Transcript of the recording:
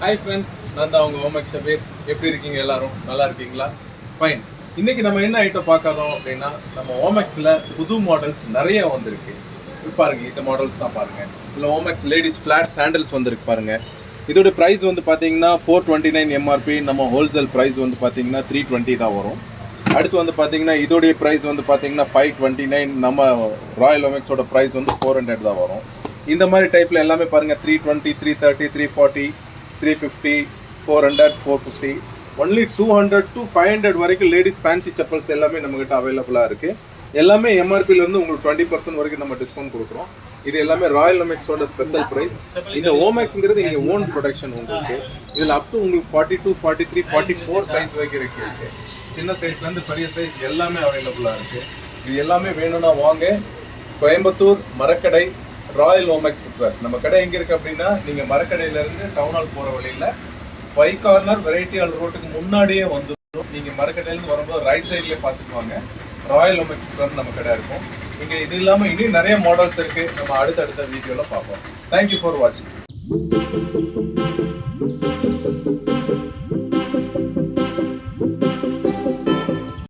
Hi friends, நான் தான் உங்கள் ஓமக் ஷபீர். எப்படி இருக்கீங்க? எல்லாரும் நல்லா இருக்கீங்களா? ஃபைன். இன்றைக்கி நம்ம என்ன ஐட்டம் பார்க்குறோம் அப்படின்னா, நம்ம ஓமெக்ஸில் புது மாடல்ஸ் நிறைய வந்திருக்கு. இப்போ பாருங்கள், இந்த மாடல்ஸ் தான் பாருங்கள். இதில் ஓமெக்ஸ் லேடிஸ் ஃப்ளாட் சாண்டல்ஸ் வந்திருக்கு பாருங்கள். இதோட ப்ரைஸ் வந்து பார்த்தீங்கன்னா 429 எம்ஆர்பி. நம்ம ஹோல்சேல் ப்ரைஸ் வந்து பார்த்தீங்கன்னா 320 தான் வரும். அடுத்து வந்து பார்த்தீங்கன்னா இதோடைய ப்ரைஸ் வந்து பார்த்தீங்கன்னா 529. நம்ம ராயல் ஓமெக்ஸோட ப்ரைஸ் வந்து 400 தான் வரும். இந்த மாதிரி டைப்பில் எல்லாமே பாருங்கள், 320, 330, 340, 350, 400, 450, ஒன்லி 200 to 500 வரைக்கும் லேடிஸ் ஃபேன்சி செப்பல்ஸ் எல்லாமே நம்மகிட்ட அவைலபிளாக இருக்குது. எல்லாமே எம்ஆர்பிலேருந்து உங்களுக்கு 20% வரைக்கும் நம்ம டிஸ்கவுண்ட் கொடுக்குறோம். இது எல்லாமே ராயல் ஓமெக்ஸோட ஸ்பெஷல் ப்ரைஸ். இந்த ஓமெக்ஸுங்கிறது இங்கே ஓன் ப்ரொடக்ஷன் உங்களுக்கு. இதில் அப் டு உங்களுக்கு 42, 43, 44 சைஸ் வரைக்கும் இருக்குது. சின்ன சைஸ்லேருந்து பெரிய சைஸ் எல்லாமே அவைலபிளாக இருக்குது. இது எல்லாமே வேணும்னா வாங்க. Coimbatore Marakkadai Royal Omex Footwears. நம்ம கடை எங்கே இருக்குது அப்படின்னா, நீங்கள் மரக்கடையிலேருந்து டவுன் ஹால் போகிற வழியில் 5 கார்னர் வெரைட்டி ஹால் ரோட்டுக்கு முன்னாடியே வந்துடும். நீங்கள் மரக்கடையிலேருந்து வரும்போது ரைட் சைட்லேயே பார்த்துக்குவாங்க. ராயல் ஓமெக்ஸ் ஃபுட்வேர் நம்ம கடை இருக்கும். இங்கே இது இல்லாமல் இன்னும் நிறைய மாடல்ஸ் இருக்குது. நம்ம அடுத்தடுத்த வீடியோவில் பார்ப்போம். தேங்க்யூ ஃபார் வாட்சிங்.